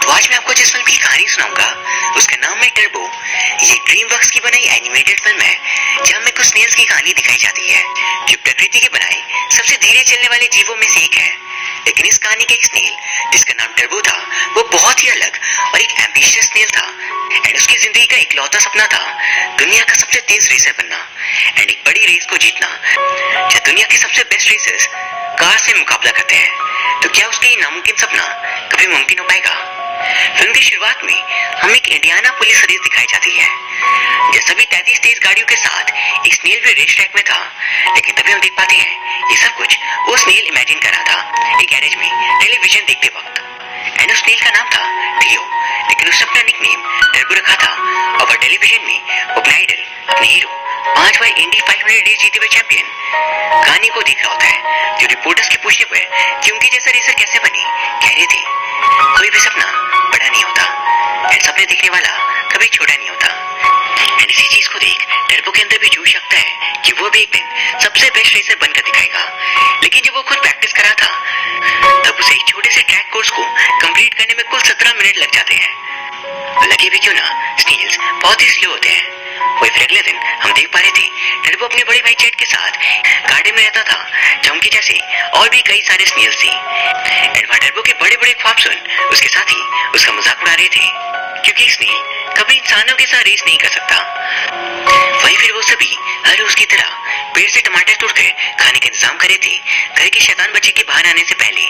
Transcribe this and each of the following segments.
तो आज मैं आपको जिस फिल्म की कहानी सुनाऊंगा उसका नाम है टर्बो। ये ड्रीमवर्क्स की बनाई एनिमेटेड फिल्म है जहां में कुछ स्नेल्स की कहानी दिखाई जाती है जो प्रकृति के बनाए सबसे धीरे चलने वाले जीवों में से एक है। लेकिन इस कहानी का एक स्नेल जिसका नाम टर्बो था वो बहुत ही अलग और एक एम्बिशियस स्नेल था एंड उसकी जिंदगी का इकलौता सपना था दुनिया का सबसे तेज रेसर बनना एंड एक बड़ी रेस को जीतना जहाँ दुनिया के सबसे बेस्ट रेसर्स कार से मुकाबला करते हैं। तो क्या उसका ये नामुमकिन सपना कभी मुमकिन हो पाएगा? फिल्म की शुरुआत में हमें एक इंडियाना पुलिस रेस दिखाई जाती है जैसे सभी 33 तेज गाड़ियों के साथ एक स्नेल भी रेस ट्रैक में था। लेकिन तभी हम देख पाते हैं ये सब कुछ वो स्नेल इमेजिन कर रहा था एक गैरेज में टेलीविजन देखते वक्त एंड उस स्नेल का नाम था थियो। लेकिन उसने अपना निकनेम टर्बो रखा था और वह टेलीविजन में अपना आइडल अपने हीरो 5 बार इंडी 500 रेस जीते हुए चैंपियन कहानी को देख रहा होता है जो रिपोर्टर्स के पूछने पर कि उनके जैसा रेसर कैसे बने कह रहे थे कोई भी सपना बड़ा नहीं होता एंड सपने देखने वाला कभी छोटा नहीं होता। एंड इसी चीज को देख टर्बो के अंदर भी जोश रखता है कि वो भी एक दिन सबसे बेस्ट रेसर बनकर दिखाएगा। लेकिन जब वो खुद प्रैक्टिस कर रहा था तब उसे एक छोटे से ट्रैक कोर्स को कंप्लीट करने में कुल 17 मिनट लग जाते हैं। लगे भी क्यों ना स्नेल्स बहुत ही स्लो होते हैं। वही अगले दिन हम देख पा रहे थे टर्बो अपने बड़े भाई जेट के साथ गार्डन में रहता था जहाँ उनके जैसे और भी कई सारे स्नेल्स थे एंड वहाँ टर्बो के बड़े बड़े ख्वाब सुन उसके साथी उसका मजाक उड़ा रहे थे क्योंकि स्नेल कभी इंसानों के साथ रेस नहीं कर सकता। वही फिर वो सभी हर रोज की तरह पेड़ से टमाटर तोड़कर खाने का इंतजाम कर रहे थे घर के शैतान बच्चे के बाहर आने से पहले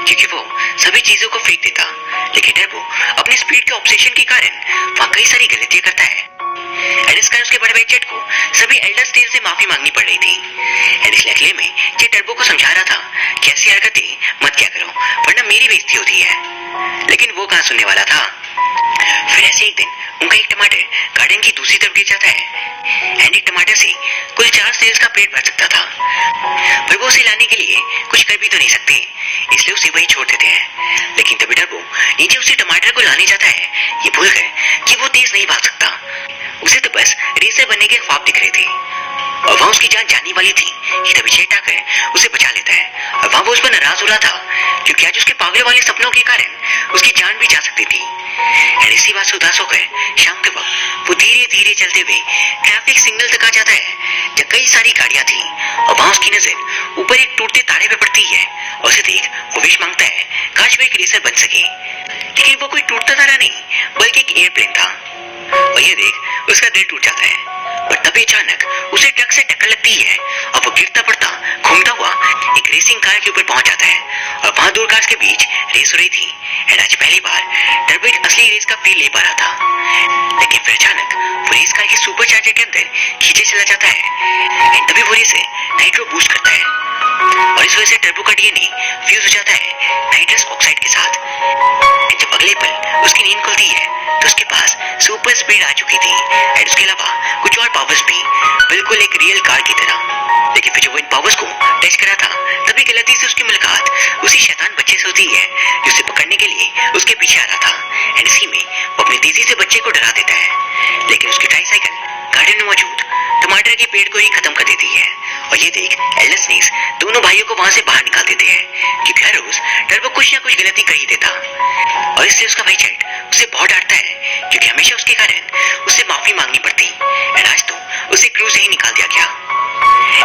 क्योंकि वो सभी चीजों को फेंक देता। लेकिन टर्बो अपने स्पीड के ऑब्सेशन के कारण वहाँ कई सारी गलतियां करता है एंड इस कारण उसके बड़े भाई जेट को सभी एल्डर स्नेल से माफी मांगनी पड़ रही थी एंड इसलिए अगले में जेट टर्बो को समझा रहा था कि ऐसी हरकतें मत क्या करो वरना मेरी बेइज्जती होती है। लेकिन वो कहाँ सुनने वाला था। फिर ऐसे एक दिन उनका एक टमाटर गार्डन की दूसरी तरफ गिर जाता है एंड एक टमाटर से कुल 4 स्नेल्स का पेट भर सकता था पर वो उसे लाने के लिए कुछ कर भी तो नहीं सकते इसलिए उसे वही छोड़ देते हैं। लेकिन तभी टर्बो नीचे उसे टमाटर को लाने जाता है ये भूलकर कि वो तेज नहीं भाग सकता उसे तो बस रेसर बनने के ख्वाब दिख रहे थे और वहां उसकी जान जाने वाली थी कि तभी जेट आकर उसे बचा लेता है और वहां वो उस पर नाराज हो रहा था क्योंकि आज उसके पागल वाले सपनों के कारण उसकी जान भी जा सकती थी। एंड इसी बात से उदास होकर शाम के वक्त वो धीरे धीरे चलते हुए ट्रैफिक सिग्नल तक आ जाता है जहाँ कई सारी गाड़ियां थी और वहां उसकी नजर ऊपर एक टूटते तारे पे पड़ती है और उसे देख वो विश मांगता है काश वो एक रेसर बन सके। लेकिन वो कोई टूटता तारा नहीं बल्कि एक एयरप्लेन था और ये देख उसका दिल टूट जाता है। पर तभी अचानक उसे ट्रक से टक्कर लगती है और वो गिरता पड़ता घूमता हुआ एक रेसिंग कार के ऊपर पहुंच जाता है और वहां दो कार्स के बीच रेस हो रही थी एंड आज पहली बार टर्बो एक असली रेस का फील ले पा रहा था। लेकिन फिर अचानक वो रेस कार के सुपर चार्जर के अंदर खींचे चला जाता है एंड तभी वो रेसे नाइट्रो बूस्ट करता है और इस वजह से टर्बो का डीएनए फ्यूज हो जाता है नाइट्रस ऑक्साइड के साथ। जब अगले पल उसकी नींद खुलती है तो उसके पास सुपर स्पीड आ चुकी थी एंड उसके अलावा कुछ और पावर्स भी बिल्कुल एक रियल कार की तरह। लेकिन फिर जब वो इन पावर्स को टेस्ट करा था तभी गलती से उसकी मुलाकात उसी शैतान बच्चे से होती है जो उसे पकड़ने के लिए उसके पीछे आ रहा था एंड इसी में वो अपनी तेजी से बच्चे को डरा देता है। लेकिन उसकी ट्राईसाइकिल गार्डन में मौजूद टमाटर के पेड़ को ही खत्म कर देती है और ये देख एल्डर स्नेल्स दोनों भाइयों को वहां से बाहर निकाल देते हैं क्योंकि हर रोज टर्बो कुछ ना कुछ गलती कर ही देता और इसलिए उसका भाई जेट उसे बहुत डांटता है क्योंकि हमेशा उसके कारण उसे माफी मांगनी पड़ती एंड आज तो उसे क्रू से ही निकाल दिया गया।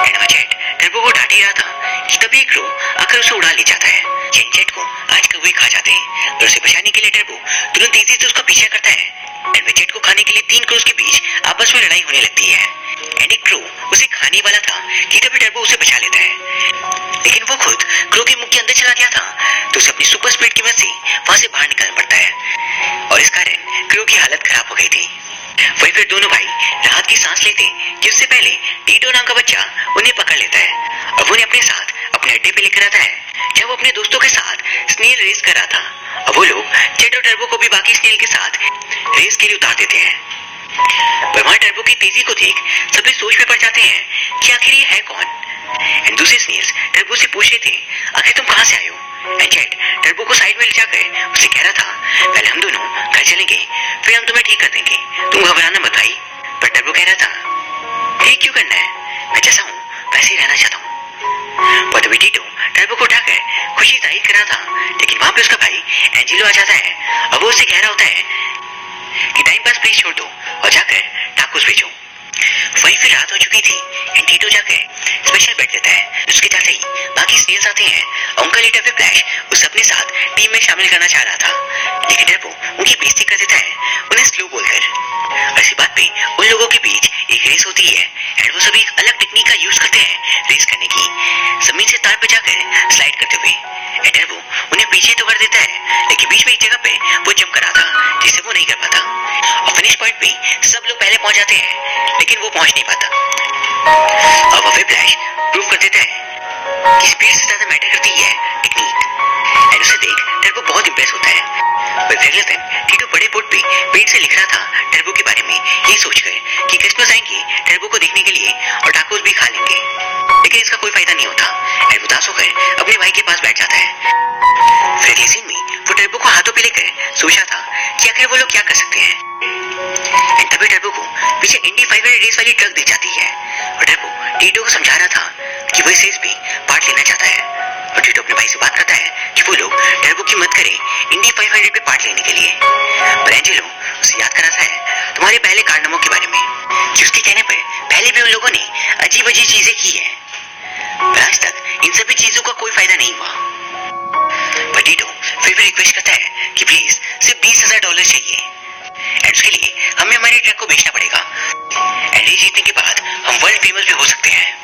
एंड वह जेट टर्बो को डांट ही रहा था कि तभी एक क्रू आकर उसे उड़ा ले जाता है। जेट को आज कौवे खा जाते हैं और उसे बचाने के लिए टर्बो तुरंत तेजी से उसका पीछा करता है एंड जेट को खाने के लिए 3 क्रूज के बीच आपस में लड़ाई होने लगती है एंड एक क्रू उसे खाने वाला था कि तभी टर्बो उसे बचा लेता है। लेकिन वो खुद क्रू के मुंह के अंदर चला गया था तो उसे अपनी सुपर स्पीड की मदद से वहां से बाहर निकलना पड़ता है और इस कारण क्रू की हालत खराब हो गई थी। वही फिर दोनों भाई राहत की सांस लेते कि उससे पहले टीटो नाम का बच्चा उन्हें पकड़ लेता है और वो उन्हें अपने साथ अपने अड्डे पे लेकर आता है जब वो अपने दोस्तों के साथ स्नेल रेस कर रहा था और वो लोग जेट और टर्बो को भी बाकी स्नेल के साथ रेस के लिए उतार देते हैं। पर वहां टर्बो की तेजी को देख सभी सोच में पड़ जाते हैं कि आखिर ये है कौन एंड दूसरे स्नेल्स टर्बो से पूछ रहे थे आखिर तुम कहां से आए हो एंड जेट टर्बो को साइड में ले जाकर उसे कह रहा था पहले हम दोनों घर चलेंगे फिर हम तुम्हें ठीक कर देंगे तुम घबराना मत भाई। पर टर्बो कह रहा था ठीक क्यों करना है मैं जैसा हूँ वैसे ही रहना चाहता हूँ। पर तभी टीटो टर्बो को उठाकर खुशी जाहिर कर रहा था लेकिन वहां पे उसका भाई एंजेलो आ जाता है और वो उससे कह रहा होता है कि टाइम पास प्लीज छोड़ दो और जाकर टाकोस बेचो। वहीं फिर रात हो चुकी थी एंड टीटो जाकर स्पेशल बेड लेता है। उसके जाते ही बाकी स्नेल्स आते हैं और उनका लीडर विप्लैश उसे अपने साथ टीम में शामिल करना चाह रहा था, लेकिन टर्बो उनकी बेइज्जती कर देता है उन्हें स्लो बोलकर। और इसी बात पे उन लोगों के बीच एक रेस होती है एंड वो सभी एक अलग टेक्निक का यूज करते हैं रेस करने की, जमीन से तार पे जाकर स्लाइड करते हुए। एंड टर्बो उन्हें पीछे तो कर देता है, लेकिन बीच में एक जगह पे वो जंप करा था जिसे वो नहीं कर पाता और फिनिश पॉइंट पे सब लोग पहले पहुंच जाते हैं, लेकिन वो पहुंच नहीं पाता। अब वो विप्लैश प्रूव कर देता है कि स्पीड से ज्यादा मैटर करती है टेक्निक एंड उसे देख टर्बो बहुत इंप्रेस होता है। पर अगले दिन टीटो बड़े बोर्ड पे पेड़ से लिख रहा था टर्बो के बारे में, ये सोचकर कि क्रिसमस आएंगे टर्बो को देखने के लिए और टाकोस भी खा लेंगे, लेकिन इसका कोई फायदा नहीं होता एंड उदास होकर अपने भाई के पास बैठ जाता है। फिर अगले सीन में वो टर्बो को हाथों पे लेकर सोचा था कि आखिर वो लोग क्या कर सकते हैं एंड तभी टर्बो को पीछे इंडी 500 रेस वाली ट्रक दिख जाती है और टर्बो टीटो को समझा रहा था कि वो इस रेस में पार्ट लेना चाहता है। और टीटो अपने भाई से बात करता है कि वो लोग टर्बो की मदद करें इंडी 500 पे पार्ट लेने के लिए। पर एंजेलो उसे याद कराता है तुम्हारे पहले कारनामों के बारे में, कि उसके कहने पर पहले भी उन लोगों ने अजीब अजीब चीजें की है, पर आज तक इन सभी चीजों का कोई फायदा नहीं हुआ। पर टीटो फिर भी रिक्वेस्ट करता है कि प्लीज सिर्फ $20,000 चाहिए एंड उसके लिए हमें हमारे ट्रक को बेचना पड़ेगा एंड ये जीतने के बाद हम वर्ल्ड फेमस भी हो सकते हैं।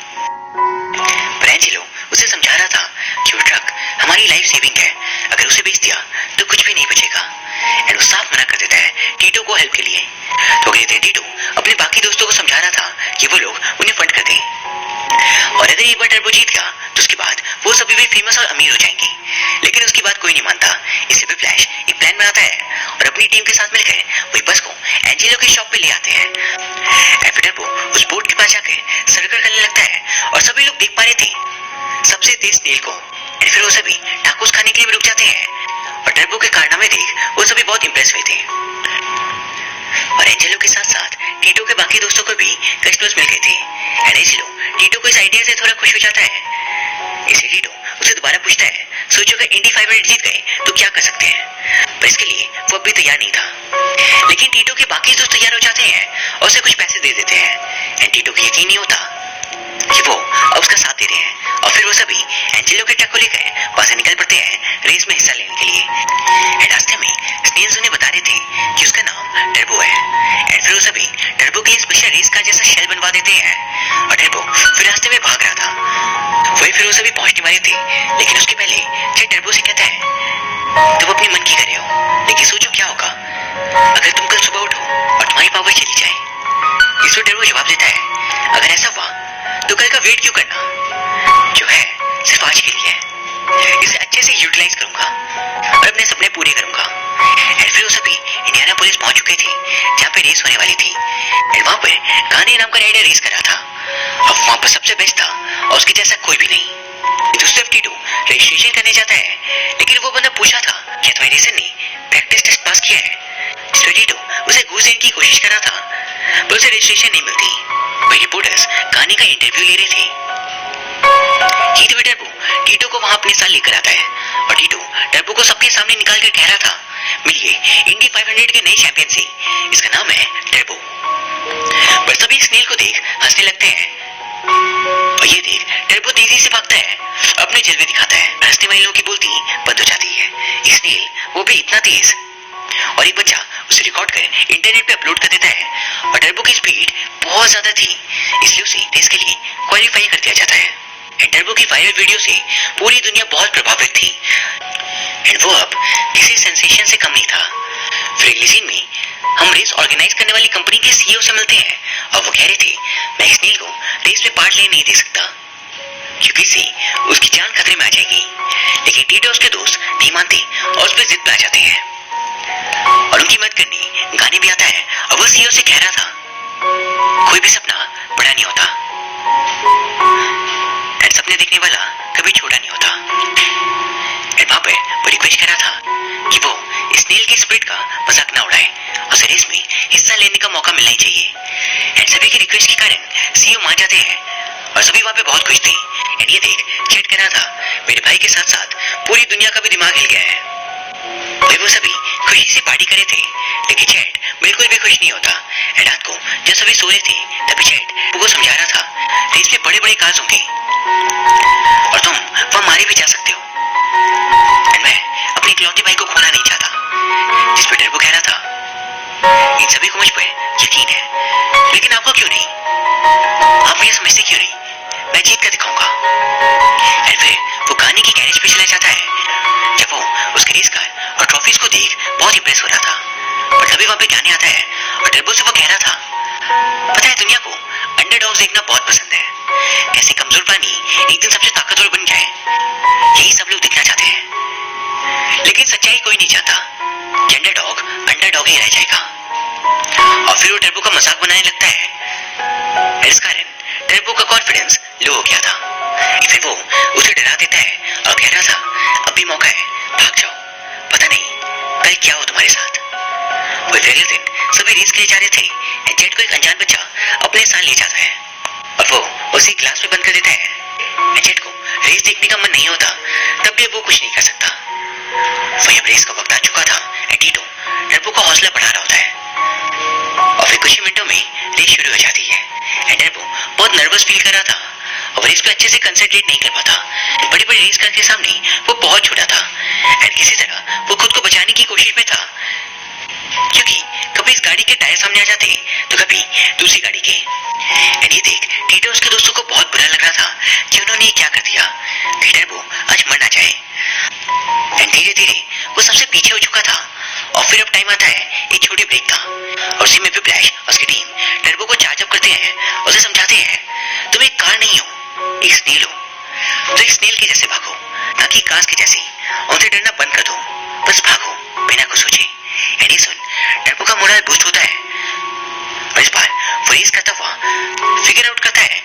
पर एंजेलो उसे समझा रहा था कि वो ट्रक हमारी लाइफ सेविंग है, अगर उसे बेच दिया तो कुछ भी नहीं बचेगा एंड वो साफ मना कर देता है टीटो को हेल्प के लिए। तो अगले दिन टीटो अपने बाकी दोस्तों को समझा रहा था कि वो लोग उन्हें फंड कर दें और अगर एक बार टर्बो जीत गया तो उसके बाद वो सभी भी फेमस और अमीर हो जाएंगे, लेकिन उसकी बात कोई नहीं मानता। इससे विप्लैश एक प्लान बनाता है और अपनी टीम के साथ मिलकर वही बस को एंजेलो की शॉप पे ले आते हैं। टर्बो उस बोट के पास जाकर सर्कल करने लगता है और सभी लोग देख पा रहे थे सबसे तेज स्नेल को एंड फिर वो सभी टाकोस खाने के लिए भी रुक जाते हैं और टर्बो के कारनामे देख वो सभी बहुत इंप्रेस हुए थे। और एंजेलो के साथ साथ टीटो के बाकी दोस्तों को भी कस्टमर्स मिल गए थे एंड एंजेलो टीटो को इस आइडिया से थोड़ा खुश हो जाता है। इसे टीटो उसे दोबारा पूछता है सोचो अगर इंडी 500 जीत गए तो क्या कर सकते हैं, पर इसके लिए वो अभी तैयार नहीं था, लेकिन टीटो के बाकी दोस्त तैयार हो जाते हैं और उसे कुछ पैसे दे देते हैं एंड टीटो को यकीन नहीं होता कि वो अब उसका साथ दे रहे हैं और फिर वो सभी एंजेलो के ट्रक को लेकर वहां से निकल पड़ते हैं रेस में हिस्सा लेने के लिए। एंड रास्ते में स्नेल्स उन्हें बता रहे थे कि उसका नाम टर्बो है एंड फिर वो सभी टर्बो के लिए स्पेशल रेस कार जैसा शेल बनवा देते हैं और टर्बो फिर रास्ते में भाग रहा था। वही फिर वो सभी पहुंचने वाले थे, लेकिन उसके पहले जब टर्बो से कहता है तुम अपने मन की कर रहे हो, लेकिन सोचो क्या होगा अगर तुम कल सुबह उठो और तुम्हारी पावर चली जाए। इस पर टर्बो जवाब देता है अगर ऐसा हुआ तो कल का वेट क्यों करना, जो है सिर्फ आज के लिए है, इसे अच्छे से यूटिलाइज करूंगा और अपने सपने पूरे करूंगा। एंड फिर वो सभी इंडियानापोलिस पहुंच चुके थे जहाँ पे रेस होने वाली थी एंड वहां पर गाने नाम का राइडर रेस कर रहा था। अब वहां पर सबसे बेस्ट था और उसके जैसा कोई भी नहीं। दूसरी तरफ टीटो रजिस्ट्रेशन करने जाता है, लेकिन वो बंदा पूछा था क्या तुम्हारे रेसर ने प्रैक्टिस टेस्ट पास किया है। इस पर टीटो उसे घूस देने की कोशिश कर रहा था, पर उसे रजिस्ट्रेशन नहीं मिलती। वही रिपोर्टर्स गाने का इंटरव्यू ले रहे थे। जीत हुए टर्बो टीटो को वहां अपने साथ लेकर आता है और टीटो टर्बो को सबके सामने निकाल कर कह रहा था मिलिए इंडी 500 के नए चैंपियन से, इसका नाम है टर्बो। पर सभी स्नेल को देख हंसने लगते हैं और ये देख टर्बो तेजी से भागता है, अपने जलवे दिखाता है, हंसने वाले लोगों की बोलती बंद हो जाती है। स्नेल वो भी इतना तेज और एक बच्चा उसे रिकॉर्ड कर इंटरनेट पे अपलोड कर देता है और टर्बो की स्पीड बहुत ज्यादा थी, इसलिए उसे रेस के लिए क्वालिफाई कर दिया जाता है। टर्बो की वायरल वीडियो से पूरी दुनिया बहुत प्रभावित थी एंड वो अब किसी सेंसेशन से कम नहीं था। फिर अगले सीन में हम रेस ऑर्गेनाइज करने वाली कंपनी के सीईओ से मिलते हैं और वो कह रहे थे मैं स्नेल को रेस में पार्ट लेने नहीं दे सकता क्योंकि इससे उसकी जान खतरे में आ जाएगी, लेकिन टीटो उसके दोस्त नहीं मानते और उस पर जिद पे आ जाते हैं और उनकी मदद करने गाने भी आता है और वो सीईओ से कह रहा था कोई भी सपना बड़ा नहीं होता एंड सपने देखने वाला कभी छोटा नहीं होता। एंड वहां पर वो रिक्वेस्ट कर रहा था कि वो स्नेल की स्पिरिट का मजाक ना उड़ाए और उसे रेस में हिस्सा लेने का मौका मिलना ही चाहिए। एंड सभी की रिक्वेस्ट के कारण सीईओ मान जाते हैं और सभी वहां पे बहुत खुश थे एंड ये देख चैट कर रहा था मेरे भाई के साथ साथ पूरी दुनिया का भी दिमाग हिल गया है। वो सभी खुशी से पार्टी कर रहे थे, लेकिन चैट बिल्कुल भी खुश नहीं होता। रात को जब सभी सो रहे थे तभी चैट वो समझा रहा था रेस में बड़े बड़े कार्स होंगे और तुम वह मारे भी जा सकते हो। मैं अपनी इकलौती भाई को खोना नहीं चाहता। जिस पर टर्बो कह रहा था इन सभी को मुझ पर यकीन है, लेकिन आपको क्यों नहीं? आप मुझे समझते क्यों नहीं? मैं जीत कर दिखाऊंगा। और फिर वो गाने की गैरेज पे चला जाता है जब वो उसके रेस कार और ट्रॉफीज को देख बहुत इंप्रेस हो रहा था। और तभी वहां पे गाने आता है और टर्बो से वो कह रहा था, पता है दुनिया को अंडरडॉग्स देखना बहुत पसंद है। कैसे कमजोर प्राणी एक दिन सबसे ताकतवर बन जाए, यही सब लोग देखना चाहते हैं। लेकिन सच्चाई कोई नहीं चाहता कि अंडरडॉग ही रह जाएगा। और फिर वो टर्बो का मजाक बनाने लगता है। इस कारण टर्बो का कॉन्फिडेंस लो हो गया था। फिर वो उसे डरा देता है और कह रहा था, अब भी मौका है, भाग जाओ, पता नहीं कल क्या हो तुम्हारे साथ। वो अगले दिन सभी रेस के लिए जा रहे थे। जेट को एक अनजान बच्चा अपने साथ ले जाता है और वो उसी क्लास में बंद कर देता है। जेट को रेस देखने का मन नहीं होता, तब भी वो कुछ नहीं कर सकता। वही अब रेस का वक्त आ चुका था। टीटो टर्बो का हौसला बढ़ा रहा होता है और फिर कुछ ही मिनटों में रेस शुरू हो जाती है। टर्बो बहुत नर्वस फील कर रहा था और रेस को अच्छे से कंसंट्रेट नहीं कर पाता। बड़ी बड़ी रेस कार के सामने वो बहुत छोटा था और किसी तरह वो खुद को बचाने की कोशिश में था, क्योंकि कभी इस गाड़ी के टायर सामने आ जाते तो कभी दूसरी गाड़ी के। ये देख टीटो उसके दोस्तों को बहुत बुरा लग रहा था कि उन्होंने ये क्या कर दिया, टर्बो आज मर ना जाए। धीरे धीरे वो सबसे पीछे हो चुका था और फिर अब टाइम आता है एक छोटी ब्रेक का और उसी में भी फ्लैश और उसकी टीम टर्बो को चार्ज अप करते हैं, उसे समझाते हैं, तुम एक कार नहीं हो, एक स्नेल हो। तो एक स्नेल के जैसे भागो, ताकि कार्स के जैसे उनसे डरना बंद कर दो, बस भागो बिना कुछ सोचे। एडी सुन टर्बो का मोरल बूस्ट होता है और इस बार वो रेस करता हुआ फिगर आउट करता है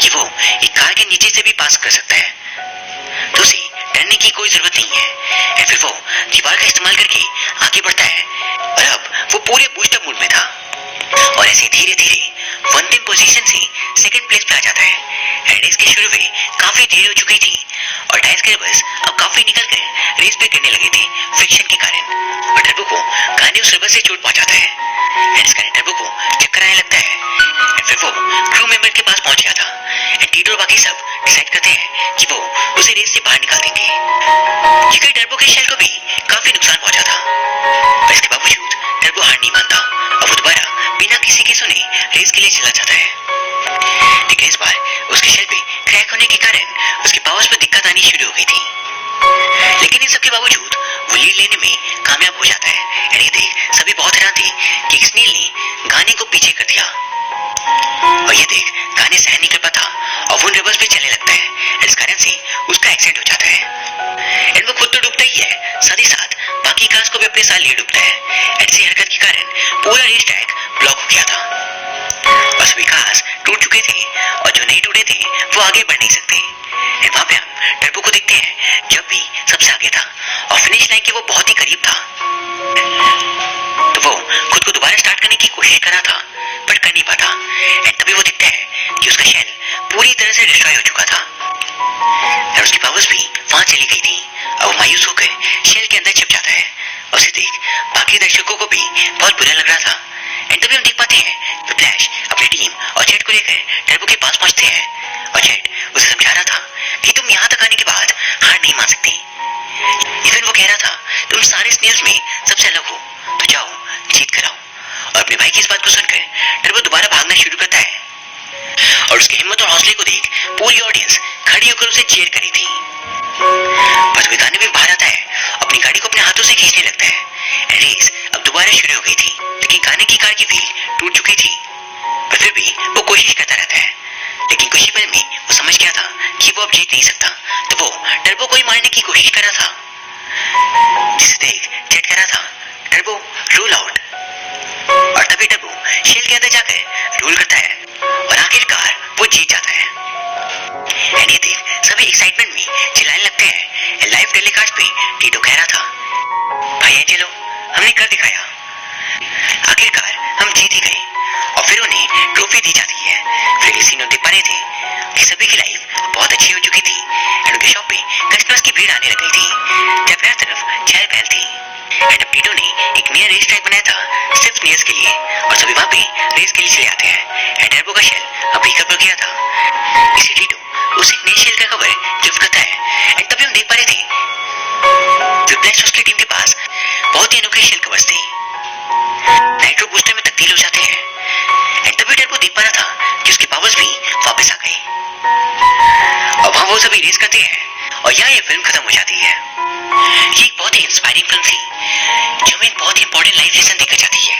कि वो एक कार के नीचे से भी पास कर सकता है, तो उसे डरने की कोई जरूरत नहीं है। फिर वो दीवार का इस्तेमाल करके आगे बढ़ता है और अब वो पूरे बूस्टर मूड में था और ऐसे धीरे धीरे अंतिम पोजीशन से सेकंड प्लेस पे आ जाता है। रेस के शुरू में काफी देर हो चुकी थी और टायर्स के रबर्स अब काफी निकल कर रेस पे गिरने लगे थे फ्रिक्शन के कारण और टर्बो को गाने उस रबर से चोट पहुंचाता है। इस कारण टर्बो को चक्कर आने लगता है। फिर वो क्रू मेंबर के पास पहुंच गया था। टीटो और बाकी सब डिसाइड करते हैं कि वो उसे रेस से बाहर निकाल देंगे, क्योंकि टर्बो के शेल को भी काफी नुकसान पहुंचा था। पर इसके बावजूद टर्बो हार नहीं मानता और वो दोबारा बिना किसी के सुने रेस के लिए चला जाता है। लेकिन इस बार उसके शेल पे क्रैक होने के कारण उसके पावर्स पर दिक्कत आनी शुरू हो गई थी। लेकिन इन सब के बावजूद वो लीड लेने में कामयाब हो जाता है। ये देख सभी बहुत हैरान थे कि स्नेल ने गाने को पीछे कर दिया और ये देख गाने सहन नहीं कर पाता और वो रिवर्स पे चलने लगता है। इस कारण से उसका एक्सीडेंट हो जाता है। एंड वो खुद तो डूबता ही है, साथ ही साथ बाकी कार्स को भी अपने साथ ले डूबता है। ऐसी हरकत के कारण पूरा रेस ट्रैक ब्लॉक हो गया था और सभी कार्स टूट चुके थे और जो नहीं टूटे थे वो आगे बढ़ नहीं सकते। वहां पे हम टर्बो को देखते हैं जब भी सबसे आगे था और फिनिश लाइन के वो बहुत ही करीब था, तो वो खुद को दोबारा स्टार्ट करने की कोशिश कर रहा था पर कर नहीं पाता। तभी वो दिखता है कि उसका शेल पूरी तरह से डिस्ट्रॉय हो चुका था और उसकी पावर्स भी वहां चली गई थी और वो मायूस होकर शेल के अंदर छिप जाता है। उसे देख बाकी दर्शकों को भी बहुत बुरा लग रहा था। तभी हम देख पाते हैं कि फ्लैश अपनी टीम और जेट को लेकर टर्बो के पास पहुंचते हैं और जेट उसे समझा रहा था कि तुम यहाँ तक आने के बाद हार नहीं मान सकती। इवन वो कह रहा था तुम सारे स्नेल्स में सबसे अलग हो, तो जाओ जीत कर आओ। और अपने भाई की इस बात को सुनकर टर्बो दोबारा भागना शुरू करता है और उसकी हिम्मत और हौसले को देख पूरी ऑडियंस खड़ी होकर उसे चीयर करी थी। बस वे गाने में बाहर आता है, अपनी गाड़ी को अपने हाथों से खींचने लगता है। रेस अब दोबारा शुरू हो गई थी, लेकिन गाने की कार की व्हील टूट चुकी थी पर फिर भी वो कोशिश करता रहता है। लेकिन कुछ ही पल में वो समझ गया था कि वो अब जीत नहीं सकता, तो वो टर्बो को ही मारने की कोशिश कर रहा था। जिसे देख जेट कह रहा था, टर्बो रोल आउट। और तभी टर्बो शेल के अंदर जाकर रोल करता है और आखिरकार वो जीत जाता है। ये देख सभी एक्साइटमेंट में चिल्लाने लगते हैं। लाइव टेलीकास्ट पे टीटो कह रहा था, भाई एंजेलो हमने कर दिखाया, आखिरकार हम जीत ही गए। और फिर उन्हें ट्रॉफी दी जाती है। फिर इसी देख पा रहे थे कि सभी की लाइफ बहुत अच्छी हो चुकी थी एंड उनके शॉप पे कस्टमर्स की भीड़ आने लग गई थी जब हर तरफ चहल पहल थी। एंड अब टीटो ने एक नया रेस ट्रैक बनाया था सिर्फ स्नेल्स के लिए और सभी वहाँ पे रेस के लिए चले आते हैं। एंड टर्बो का शेल अब रिकवर किया था, इसे टीटो उसे एक नए शेल का कवर गिफ्ट करता है। एंड तभी हम देख पा रहे थे विप्लैश उसकी टीम के पास बहुत ही अनोखे शेल कवर्स थे, नाइट्रो बूस्टर में तब्दील हो जाते हैं। एंड तभी टर्बो देख पा रहा था कि उसके पावर्स भी वापस आ गए और वहां वो सभी रेस करते हैं और यहाँ ये फिल्म खत्म हो जाती है। ये एक बहुत ही इंस्पायरिंग फिल्म थी जो हमें एक बहुत ही इंपॉर्टेंट लाइफ लेसन देकर जाती है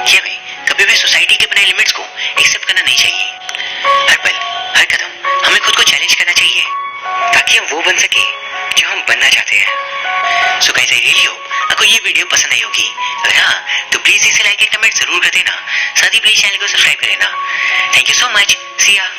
कि हमें कभी भी सोसाइटी के बनाए लिमिट्स को एक्सेप्ट करना नहीं चाहिए। हर पल हर कदम हमें खुद को चैलेंज करना चाहिए ताकि हम वो बन सके जो हम बनना चाहते हैं। So guys I really hope आपको ये वीडियो पसंद आई होगी। अगर हाँ तो प्लीज इसे लाइक एंड कमेंट जरूर कर देना, साथ ही प्लीज चैनल को सब्सक्राइब कर लेना। थैंक यू सो मच, सी या।